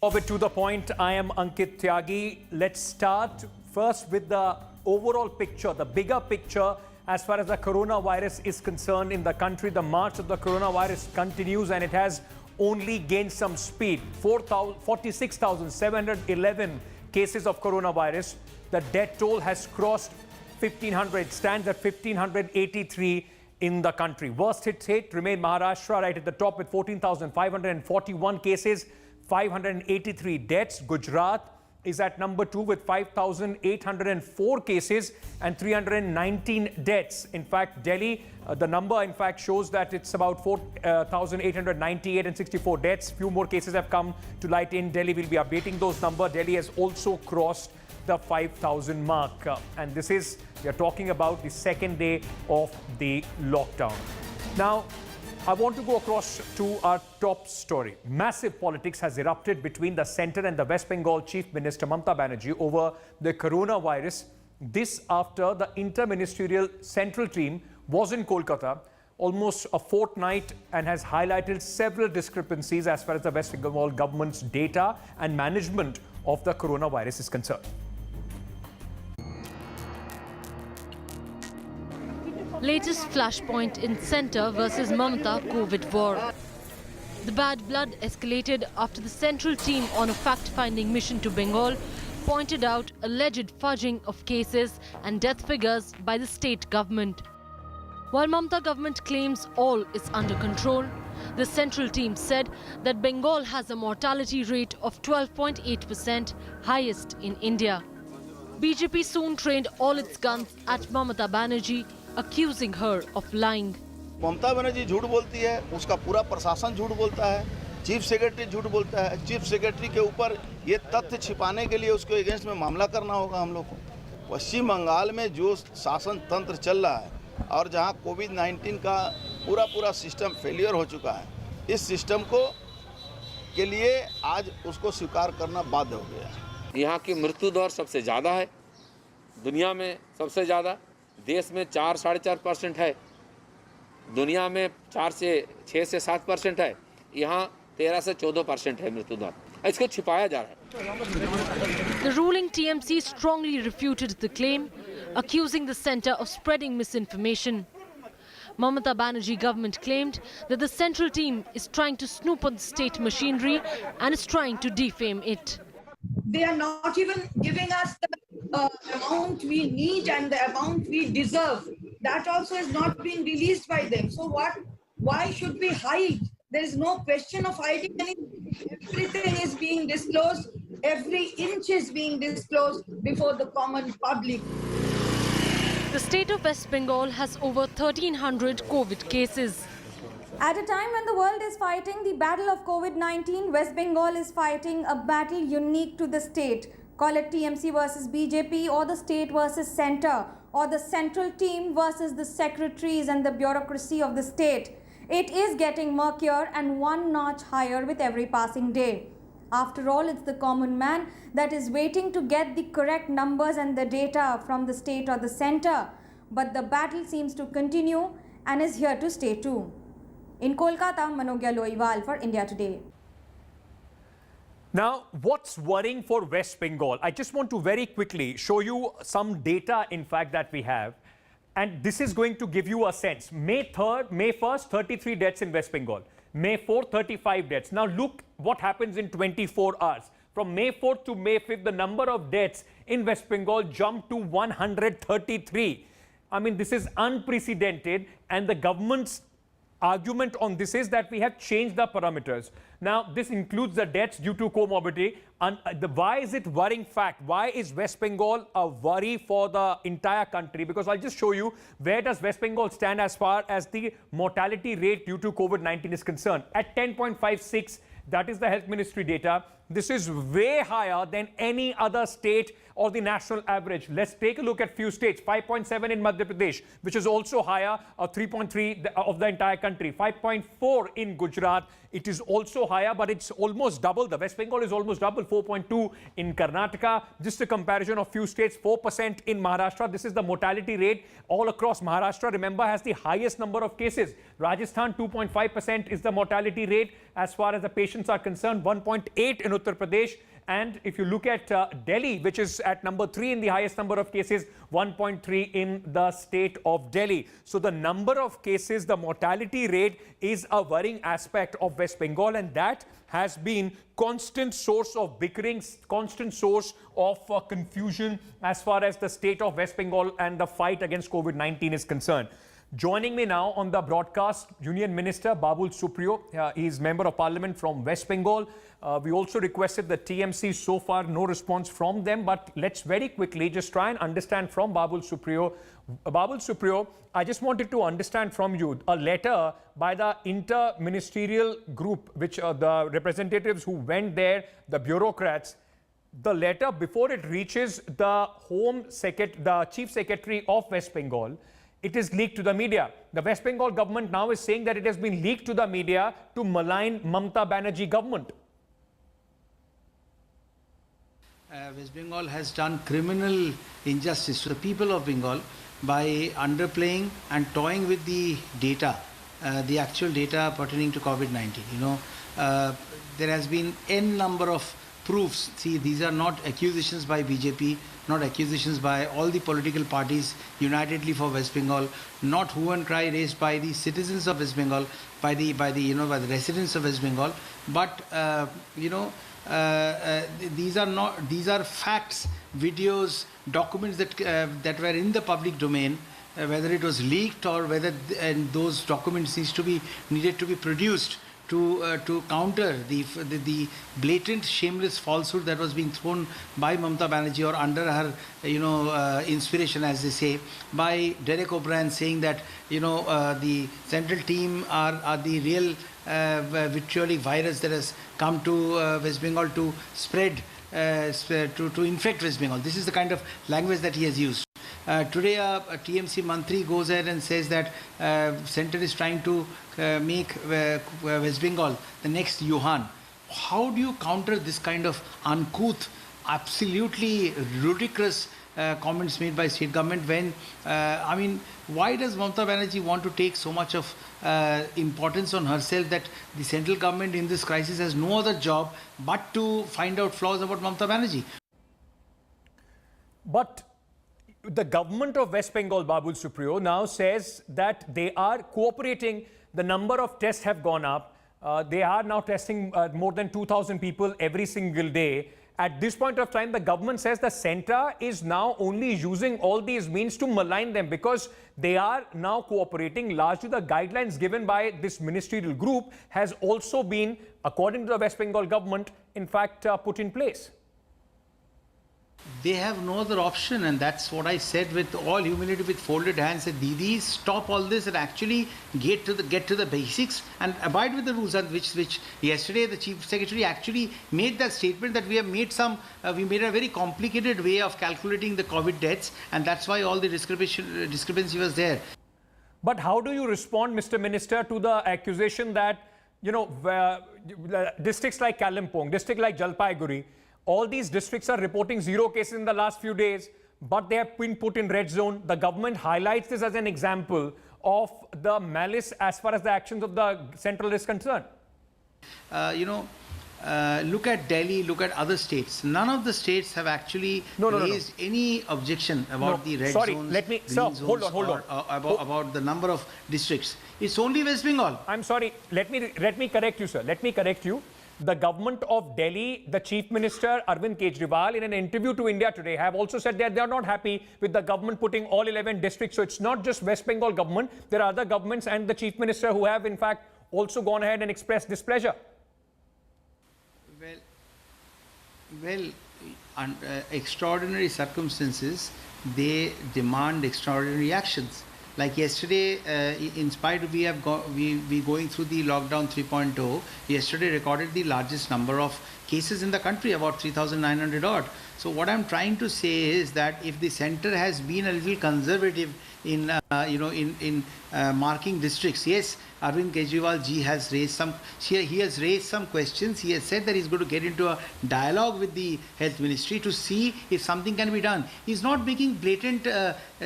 Forward to the point, I am Ankit Tyagi. Let's start first with the overall picture, the bigger picture as far as the coronavirus is concerned in the country. The march of the coronavirus continues and it has only gained some speed. 46,711 cases of coronavirus. The death toll has crossed 1,500, stands at 1,583 in the country. Worst hit state remain Maharashtra right at the top with 14,541 cases, 583 deaths. Gujarat is at number 2 with 5,804 cases and 319 deaths. In fact, Delhi, the number in fact shows that it's about 4,898 and 64 deaths. Few more cases have come to light in Delhi. We'll be updating those numbers. Delhi has also crossed the 5,000 mark. And this is, we are talking about the second day of the lockdown. Now, I want to go across to our top story. Massive politics has erupted between the centre and the West Bengal Chief Minister Mamata Banerjee over the coronavirus. This after the interministerial central team was in Kolkata almost a fortnight and has highlighted several discrepancies as far as the West Bengal government's data and management of the coronavirus is concerned. Latest flashpoint in centre versus Mamata COVID war. The bad blood escalated after the central team on a fact-finding mission to Bengal pointed out alleged fudging of cases and death figures by the state government. While Mamata government claims all is under control, the central team said that Bengal has a mortality rate of 12.8%, highest in India. BJP soon trained all its guns at Mamata Banerjee, accusing her of lying. Mamata Banerjee झूठ बोलती है, उसका पूरा प्रशासन झूठ बोलता है, chief secretary झूठ बोलता है। चीफ सेक्रेटरी के ऊपर ये तथ्य छिपाने के लिए उसको अगेंस्ट में मामला करना होगा हम लोग को। पश्चिम बंगाल में जो शासन तंत्र चल रहा है और जहां कोविड-19 का पूरा सिस्टम फेलियर हो चुका है, इस सिस्टम को के लिए आज उसको स्वीकार करना बाध्य हो गया। यहाँ की मृत्यु दर सबसे ज़्यादा है, दुनिया में सबसे ज़्यादा। देश में 4-4.5% है, दुनिया में 6 से 7% है, यहाँ 13 से 14% है मृत्यु दर। इसको छिपाया जा रहा है। The ruling TMC strongly refuted the claim, accusing the centre of spreading misinformation. Mamata Banerjee government claimed that the central team is trying to snoop on the state machinery and is trying to defame it. They are not even giving us the amount we need and the amount we deserve. That also is not being released by them. So why should we hide? There is no question of hiding anything. Everything is being disclosed. Every inch is being disclosed before the common public. The state of West Bengal has over 1,300 COVID cases. At a time when the world is fighting the battle of COVID-19, West Bengal is fighting a battle unique to the state. Call it TMC versus BJP or the state versus centre or the central team versus the secretaries and the bureaucracy of the state. It is getting murkier and one notch higher with every passing day. After all, it's the common man that is waiting to get the correct numbers and the data from the state or the centre. But the battle seems to continue and is here to stay too. In Kolkata, Manogya Loiwal for India Today. Now, what's worrying for West Bengal? I just want to very quickly show you some data, in fact, that we have. And this is going to give you a sense. May 1st, 33 deaths in West Bengal. May 4th, 35 deaths. Now, look what happens in 24 hours. From May 4th to May 5th, the number of deaths in West Bengal jumped to 133. I mean, this is unprecedented. And the government's argument on this is that we have changed the parameters. Now, this includes the deaths due to comorbidity. And why is it worrying fact? Why is West Bengal a worry for the entire country? Because I'll just show you where does West Bengal stand as far as the mortality rate due to COVID-19 is concerned. At 10.56, that is the health ministry data. This is way higher than any other state or the national average. Let's take a look at few states. 5.7 in Madhya Pradesh, which is also higher, 3.3 of the entire country. 5.4 in Gujarat. It is also higher, but it's almost double. The West Bengal is almost double, 4.2 in Karnataka. Just a comparison of few states, 4% in Maharashtra. This is the mortality rate all across Maharashtra. Remember, has the highest number of cases. Rajasthan, 2.5% is the mortality rate as far as the patients are concerned. 1.8 in Uttar Pradesh. And if you look at Delhi, which is at number 3 in the highest number of cases, 1.3 in the state of Delhi. So the number of cases, the mortality rate is a worrying aspect of West Bengal, and that has been constant source of bickering, constant source of confusion as far as the state of West Bengal and the fight against COVID-19 is concerned. Joining me now on the broadcast, Union Minister Babul Supriyo. He is Member of Parliament from West Bengal. We also requested the TMC. So far, no response from them. But let's very quickly just try and understand from Babul Supriyo. Babul Supriyo, I just wanted to understand from you a letter by the inter-ministerial group, which the representatives who went there, the bureaucrats. The letter, before it reaches the the Chief Secretary of West Bengal, it is leaked to the media. The West Bengal government now is saying that it has been leaked to the media to malign Mamata Banerjee government. West Bengal has done criminal injustice to the people of Bengal by underplaying and toying with the data, the actual data pertaining to COVID-19. There has been n number of proofs. See, these are not accusations by BJP, not accusations by all the political parties unitedly for West Bengal, not hue and cry raised by the citizens of West Bengal, by the residents of West Bengal, but these are facts, videos, documents that were in the public domain, whether it was leaked or whether those documents needed to be produced to counter the blatant, shameless falsehood that was being thrown by Mamata Banerjee, or under her inspiration, as they say, by Derek O'Brien, saying that the central team are the real vitriolic virus that has come to West Bengal to spread, to infect West Bengal. This is the kind of language that he has used. Today, a TMC Mantri goes ahead and says that Centre is trying to make West Bengal the next Wuhan. How do you counter this kind of uncouth, absolutely ludicrous comments made by state government when, why does Mamata Banerjee want to take so much of importance on herself that the central government in this crisis has no other job but to find out flaws about Mamata Banerjee? But the government of West Bengal, Babul Supriyo, now says that they are cooperating. The number of tests have gone up. They are now testing more than 2,000 people every single day. At this point of time, the government says the centre is now only using all these means to malign them because they are now cooperating. Largely, the guidelines given by this ministerial group has also been, according to the West Bengal government, in fact, put in place. They have no other option, and that's what I said with all humility, with folded hands. Said, Didi, stop all this and actually get to the basics and abide with the rules. And which yesterday the Chief Secretary actually made that statement that we have made we made a very complicated way of calculating the COVID deaths, and that's why all the discrepancy was there. But how do you respond, Mr. Minister, to the accusation that districts like Kalimpong, district like Jalpaiguri, all these districts are reporting 0 cases in the last few days, but they have been put in red zone. The government highlights this as an example of the malice as far as the actions of the central is concerned. Look at Delhi, look at other states. None of the states have actually raised any objection about the red zones, green zones, hold on. About the number of districts. It's only West Bengal. I'm sorry. Let me correct you, sir. Let me correct you. The government of Delhi, the Chief Minister Arvind Kejriwal, in an interview to India Today, have also said that they are not happy with the government putting all 11 districts. So it's not just West Bengal government. There are other governments and the Chief Minister who have, in fact, also gone ahead and expressed displeasure. Extraordinary circumstances, they demand extraordinary actions. Like yesterday, in spite of we going through the lockdown 3.0, yesterday recorded the largest number of cases in the country, about 3,900 odd. So what I'm trying to say is that if the centre has been a little conservative in marking districts, yes, Arvind Kejriwal ji has raised some questions. He has said that he's going to get into a dialogue with the health ministry to see if something can be done. He's not making blatant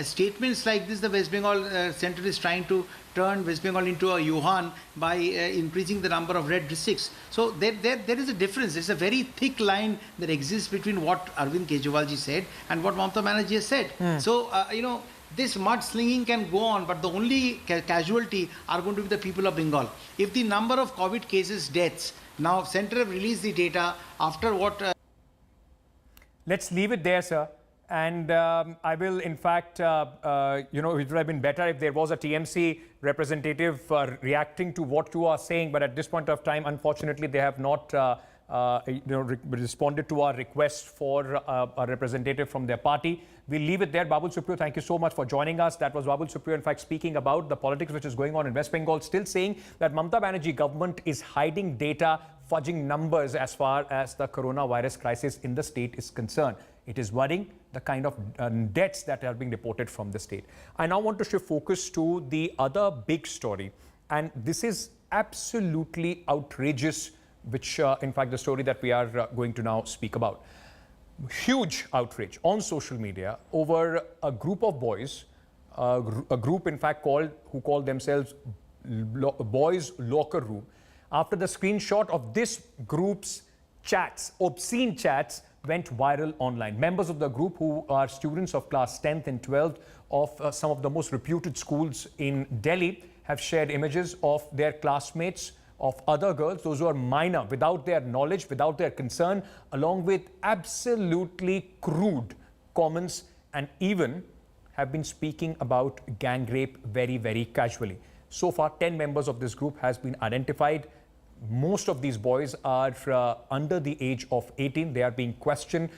statements like this. The West Bengal Center is trying to turn West Bengal into a Wuhan by increasing the number of red districts. So there is a difference. There's a very thick line that exists between what Arvind Kejriwal ji said and what Mamata Banerjee has said. So, this mudslinging can go on, but the only casualty are going to be the people of Bengal. If the number of COVID cases, deaths, now Center have released the data after what... Let's leave it there, sir. And I will, in fact, it would have been better if there was a TMC representative reacting to what you are saying. But at this point of time, unfortunately, they have not responded to our request for a representative from their party. We'll leave it there. Babul Supriyo, thank you so much for joining us. That was Babul Supriyo, in fact, speaking about the politics which is going on in West Bengal, still saying that Mamata Banerjee government is hiding data, fudging numbers as far as the coronavirus crisis in the state is concerned. It is worrying, the kind of deaths that are being reported from the state. I now want to shift focus to the other big story. And this is absolutely outrageous, which in fact the story that we are going to now speak about. Huge outrage on social media over a group of boys, a group in fact who call themselves Boys Locker Room, after the screenshot of this group's chats, obscene chats, went viral online. Members of the group, who are students of class 10th and 12th of some of the most reputed schools in Delhi, have shared images of their classmates, of other girls, those who are minor, without their knowledge, without their concern, along with absolutely crude comments, and even have been speaking about gang rape very, very casually. So far, 10 members of this group has been identified. Most of these boys are under the age of 18. They are being questioned.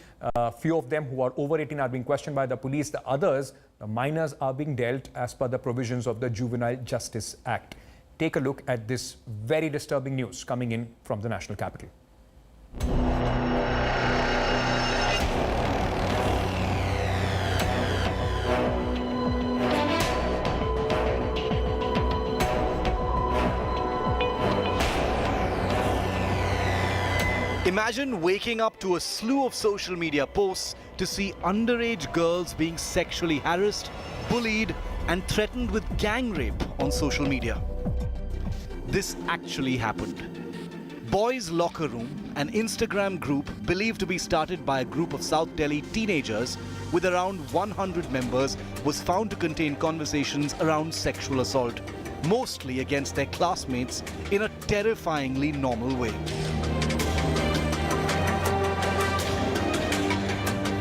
Few of them who are over 18 are being questioned by the police. The others, the minors, are being dealt as per the provisions of the Juvenile Justice Act. Take a look at this very disturbing news coming in from the national capital. Imagine waking up to a slew of social media posts to see underage girls being sexually harassed, bullied, and threatened with gang rape on social media. This actually happened. Boys Locker Room, an Instagram group believed to be started by a group of South Delhi teenagers with around 100 members, was found to contain conversations around sexual assault, mostly against their classmates, in a terrifyingly normal way.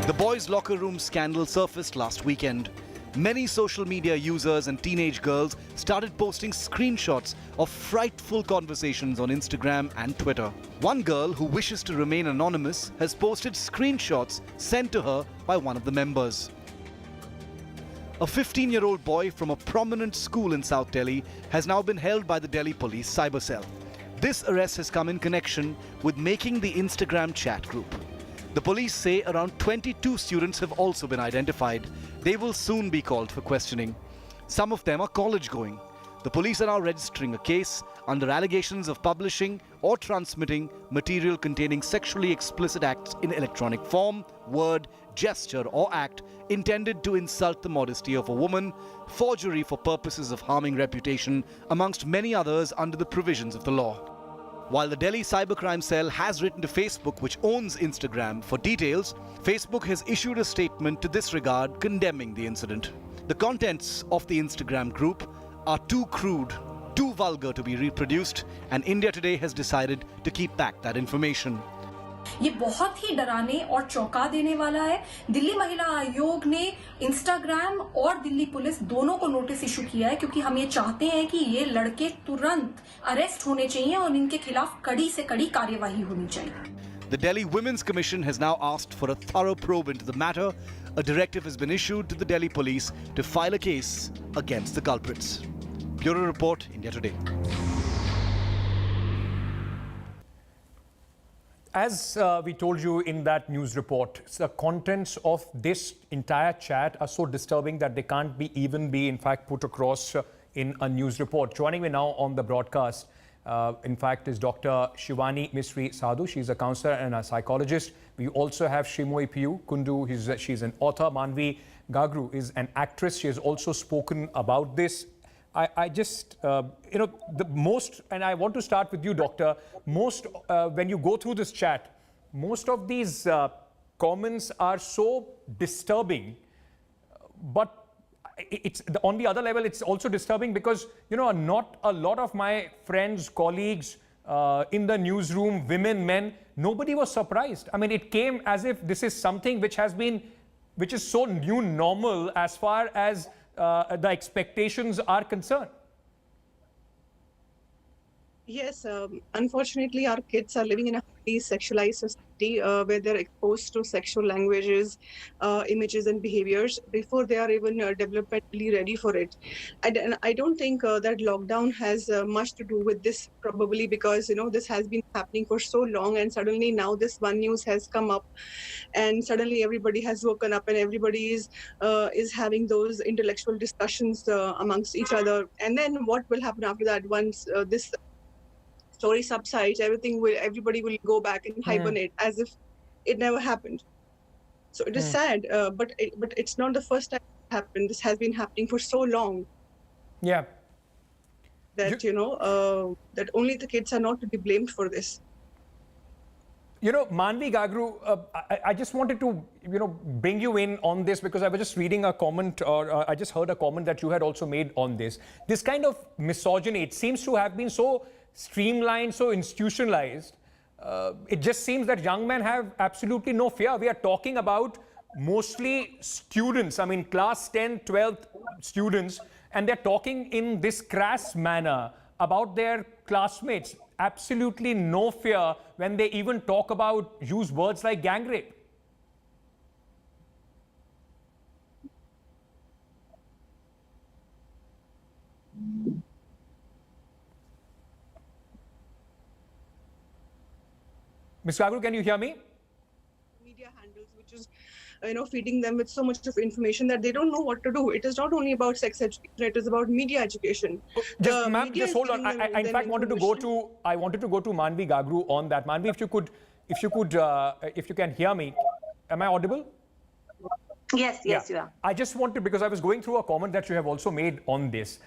The Boys Locker Room scandal surfaced last weekend. Many social media users and teenage girls started posting screenshots of frightful conversations on Instagram and Twitter. One girl, who wishes to remain anonymous, has posted screenshots sent to her by one of the members. A 15-year-old boy from a prominent school in South Delhi has now been held by the Delhi Police Cyber Cell. This arrest has come in connection with making the Instagram chat group. The police say around 22 students have also been identified. They will soon be called for questioning. Some of them are college-going. The police are now registering a case under allegations of publishing or transmitting material containing sexually explicit acts in electronic form, word, gesture, or act intended to insult the modesty of a woman, forgery for purposes of harming reputation, amongst many others under the provisions of the law. While the Delhi Cybercrime Cell has written to Facebook, which owns Instagram, for details, Facebook has issued a statement to this regard condemning the incident. The contents of the Instagram group are too crude, too vulgar to be reproduced, and India Today has decided to keep back that information. ये बहुत ही डराने और चौंका देने वाला है। दिल्ली महिला आयोग ने इंस्टाग्राम और दिल्ली पुलिस दोनों को नोटिस इशू किया है, क्योंकि हम ये चाहते हैं कि ये लड़के तुरंत अरेस्ट होने चाहिए और इनके खिलाफ कड़ी से कड़ी कार्यवाही होनी चाहिए। The Delhi Women's Commission has now asked for a thorough probe into the matter. A directive has been issued to the Delhi Police to file a case against the culprits. Bureau Report, India Today. As we told you in that news report, the contents of this entire chat are so disturbing that they can't even be in fact put across in a news report. Joining me now on the broadcast, in fact, is Dr. Shivani Misri Sadhu. She's a counselor and a psychologist. We also have Shimoy Piyu Kundu. She's an author. Manvi Gagru is an actress. She has also spoken about this. I just, the most, and I want to start with you, Doctor. Most, when you go through this chat, most of these comments are so disturbing, but it's on the other level, it's also disturbing because, not a lot of my friends, colleagues in the newsroom, women, men, nobody was surprised. I mean, it came as if this is something which is so new normal as far as the expectations are concerned. Yes, unfortunately, our kids are living in a highly sexualized society where they're exposed to sexual languages, images, and behaviors before they are even developmentally ready for it. And I don't think that lockdown has much to do with this, probably because this has been happening for so long, and suddenly now this one news has come up, and suddenly everybody has woken up, and everybody is having those intellectual discussions amongst each other. And then what will happen after that once this story subsides? Everybody will go back and hibernate as if it never happened. So it is sad, but it's not the first time it happened. This has been happening for so long. Yeah. That that only the kids are not to be blamed for this. Manvi Gagru, I just wanted to, bring you in on this because I was just reading a comment, or I just heard a comment that you had also made on this. This kind of misogyny, it seems to have been so streamlined, so institutionalized. It just seems that young men have absolutely no fear. We are talking about mostly students, I mean class 10, 12th students, and they're talking in this crass manner about their classmates. Absolutely no fear when they even talk about, use words like gang rape. Ms. Gagru, can you hear me? Media handles, which is feeding them with so much of information that they don't know what to do. It is not only about sex education; it is about media education. Just, ma'am, just hold on. I in fact wanted to go to Manvi Gagru on that. Manvi, if you can hear me, am I audible? Yes, you are. I just wanted, because I was going through a comment that you have also made on this.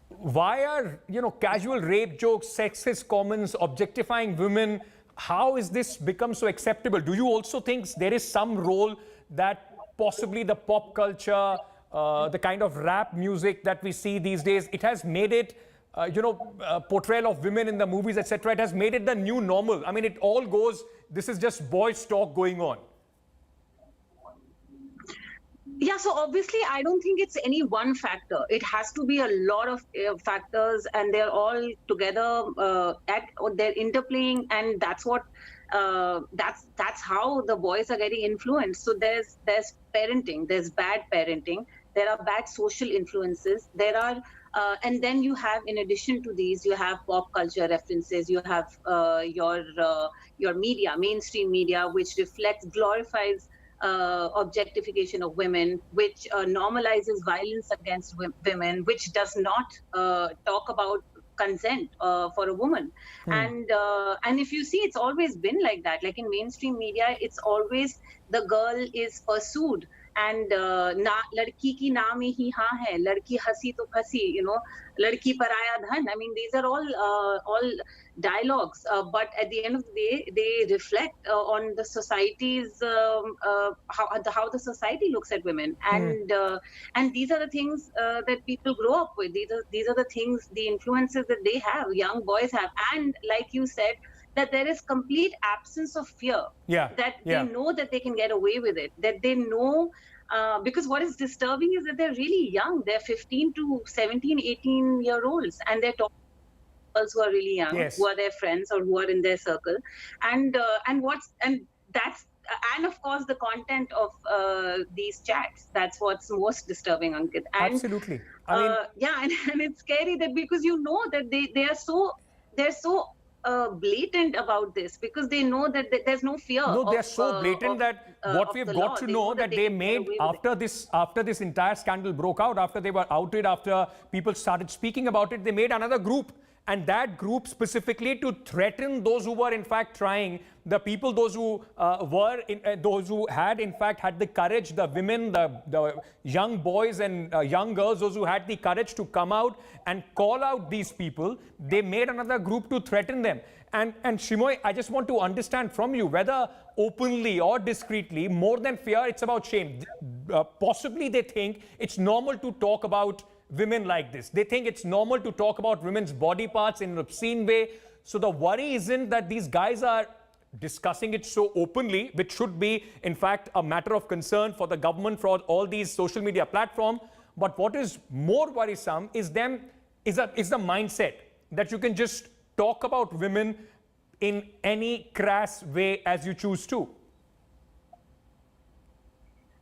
Why are casual rape jokes, sexist comments, objectifying women? How is this become so acceptable? Do you also think there is some role that possibly the pop culture, the kind of rap music that we see these days, it has made it, portrayal of women in the movies, etc. It has made it the new normal. I mean, it all goes, this is just boys' talk going on. Yeah, so obviously, I don't think it's any one factor. It has to be a lot of factors, and they're all together they're interplaying, and that's what that's how the boys are getting influenced. So there's parenting, there's bad parenting, there are bad social influences, there are and then you have, in addition to these, you have pop culture references, you have your media, mainstream media, which reflects, glorifies objectification of women, which normalizes violence against women, which does not talk about consent for a woman. And if you see, it's always been like that. Like in mainstream media, it's always the girl is pursued, and ladki ki naam hi haan hai, ladki hasi to phasi, ladki paraya dhan. I mean, these are all dialogues, but at the end of the day, they reflect on the society's how the society looks at women, and these are the things that people grow up with. These are the things, the influences that they have, young boys have, and like you said, that there is complete absence of fear. They know that they can get away with it. That they know. Because what is disturbing is that they're really young. They're 15 to 17, 18-year-olds, and they're talking to girls who are really young, who are their friends or who are in their circle, and of course the content of these chats. That's what's most disturbing, Ankit. And, absolutely. I mean, and it's scary that because that they're so blatant about this because they know that there's no fear. No, they're of, so blatant that what we've got to know that they made after this entire scandal broke out, after they were outed, after people started speaking about it, they made another group. And that group specifically to threaten those who were in fact trying, the people, those who those who had in fact had the courage, the women, the young boys and young girls, those who had the courage to come out and call out these people, they made another group to threaten them. And Shimoy, I just want to understand from you whether openly or discreetly, more than fear, it's about shame. Possibly they think it's normal to talk about women like this. They think it's normal to talk about women's body parts in an obscene way. So the worry isn't that these guys are discussing it so openly, which should be, in fact, a matter of concern for the government, for all these social media platforms. But what is more worrisome is the mindset that you can just talk about women in any crass way as you choose to.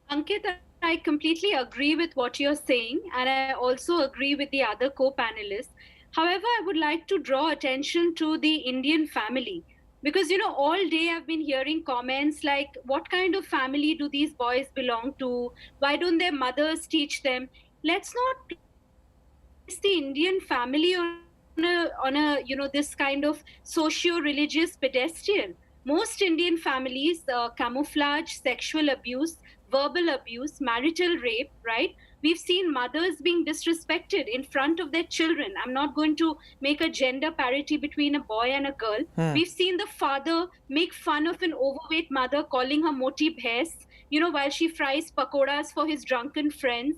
Ankit, I completely agree with what you're saying, and I also agree with the other co-panelists. However, I would like to draw attention to the Indian family, because, you know, all day I've been hearing comments like, what kind of family do these boys belong to? Why don't their mothers teach them? Let's not place the Indian family on a you know, this kind of socio-religious pedestal. Most Indian families camouflage sexual abuse, verbal abuse, marital rape, right? We've seen mothers being disrespected in front of their children. I'm not going to make a gender parity between a boy and a girl. We've seen the father make fun of an overweight mother, calling her moti bhaise, you know, while she fries pakoras for his drunken friends.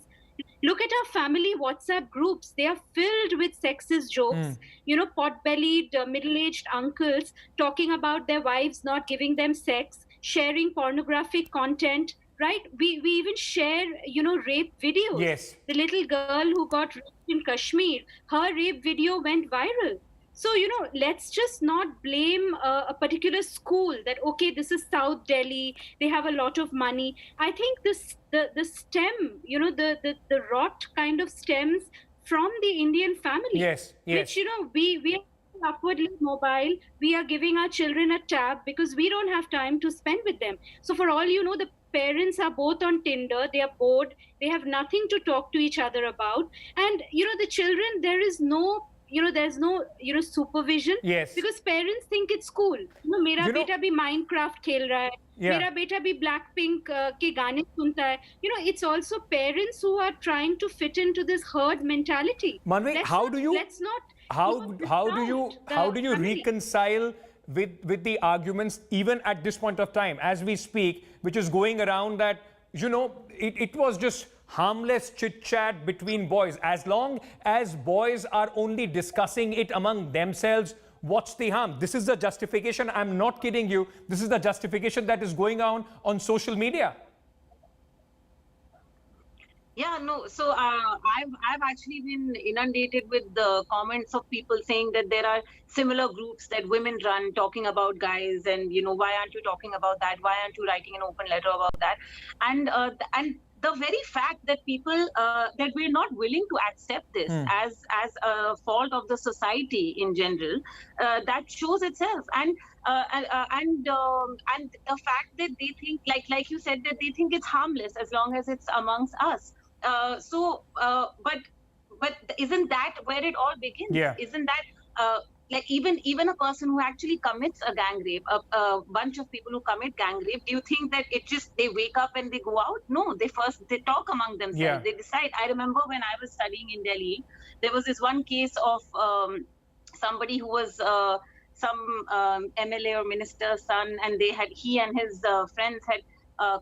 Look at our family WhatsApp groups. They are filled with sexist jokes. You know, pot-bellied, middle-aged uncles talking about their wives not giving them sex, sharing pornographic content, right? We even share, you know, rape videos. Yes. The little girl who got raped in Kashmir, her rape video went viral. So, you know, let's just not blame a particular school that, okay, this is South Delhi, they have a lot of money. I think the stem, you know, the rot kind of stems from the Indian family. Yes, yes. Which, you know, we are upwardly mobile. We are giving our children a tab because we don't have time to spend with them. So for all you know, the parents are both on Tinder, they are bored, they have nothing to talk to each other about. And, you know, the children, there's no supervision. Yes. Because parents think it's cool. You know, मेरा बेटा भी Minecraft खेल रहा है. मेरा बेटा भी Blackpink के गाने सुनता है. You know, it's also parents who are trying to fit into this herd mentality. Manvi, how do you reconcile with the arguments even at this point of time as we speak, which is going around that, you know, it was just harmless chit-chat between boys. As long as boys are only discussing it among themselves, what's the harm? This is the justification. I'm not kidding you. This is the justification that is going on social media. Yeah, no. So I've actually been inundated with the comments of people saying that there are similar groups that women run talking about guys, and, you know, why aren't you talking about that? Why aren't you writing an open letter about that? And the very fact that people that we're not willing to accept this as a fault of the society in general, that shows itself. And the fact that they think, like you said, that they think it's harmless as long as it's amongst us. But isn't that where it all begins? Yeah. Isn't that like even a person who actually commits a gang rape, a bunch of people who commit gang rape, do you think that it just, they wake up and they go out? No, they talk among themselves. Yeah. They decide. I remember when I was studying in Delhi, there was this one case of somebody who was some MLA or minister's son, and he and his friends had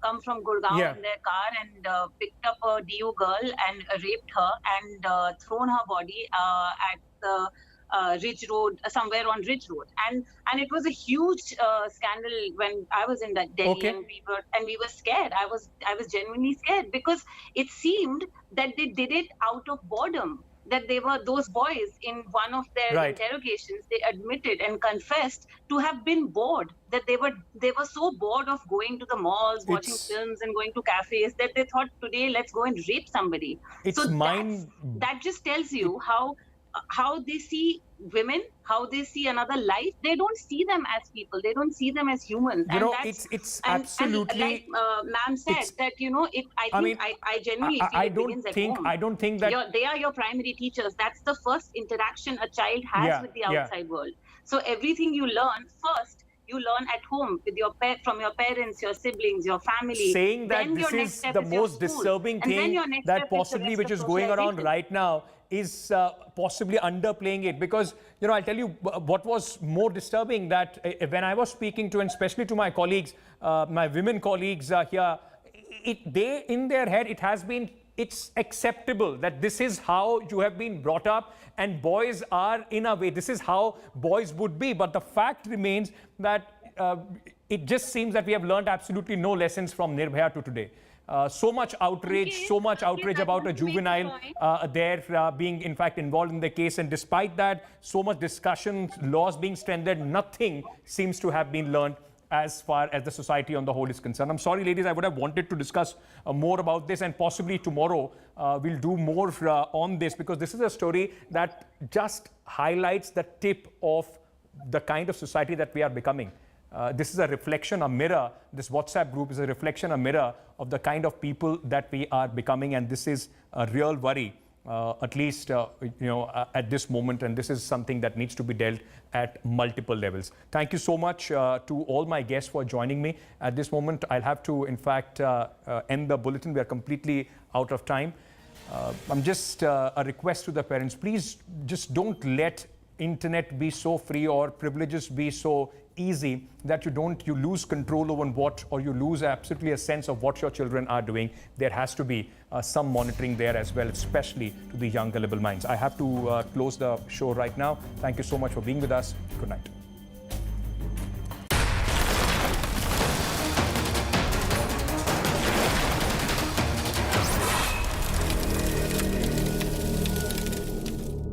come from Gurgaon in their car and picked up a DO girl and raped her and thrown her body at the Ridge Road, somewhere on Ridge Road, and it was a huge scandal when I was in that Delhi, and we were scared. I was genuinely scared because it seemed that they did it out of boredom. That they were, those boys, in one of their interrogations, they admitted and confessed to have been bored. That they were so bored of going to the malls, watching films, and going to cafes that they thought, today let's go and rape somebody. So that just tells you how how they see women, how they see another life. They don't see them as people. They don't see them as humans. You and know, that's, it's and absolutely. like ma'am said, that I genuinely feel it begins at home. I don't think that they are your primary teachers. That's the first interaction a child has with the outside world. So everything you learn first, you learn at home with from your parents, your siblings, your family. Saying that then this your next is step the is your most school. disturbing And then thing your next that step is the possibly rest which of is going around socialization. right now is possibly underplaying it, because I'll tell you what was more disturbing, that when I was speaking to, and especially to my colleagues, my women colleagues here, they in their head it's acceptable that this is how you have been brought up, and boys are, in a way, this is how boys would be. But the fact remains that it just seems that we have learned absolutely no lessons from Nirbhaya to today. So much outrage, about a juvenile being in fact involved in the case, and despite that, so much discussion, laws being strengthened, nothing seems to have been learned as far as the society on the whole is concerned. I'm sorry, ladies, I would have wanted to discuss more about this, and possibly tomorrow we'll do more on this, because this is a story that just highlights the tip of the kind of society that we are becoming. This is a reflection, a mirror. This WhatsApp group is a reflection, a mirror of the kind of people that we are becoming, and this is a real worry, at least at this moment, and this is something that needs to be dealt at multiple levels. Thank you so much to all my guests for joining me. At this moment, I'll have to, in fact, end the bulletin. We are completely out of time. I'm just a request to the parents. Please just don't let internet be so free or privileges be so easy that you lose control over what, or you lose absolutely a sense of what your children are doing. There has to be some monitoring there as well, especially to the young gullible minds. I have to close the show right now. Thank you so much for being with us. Good night.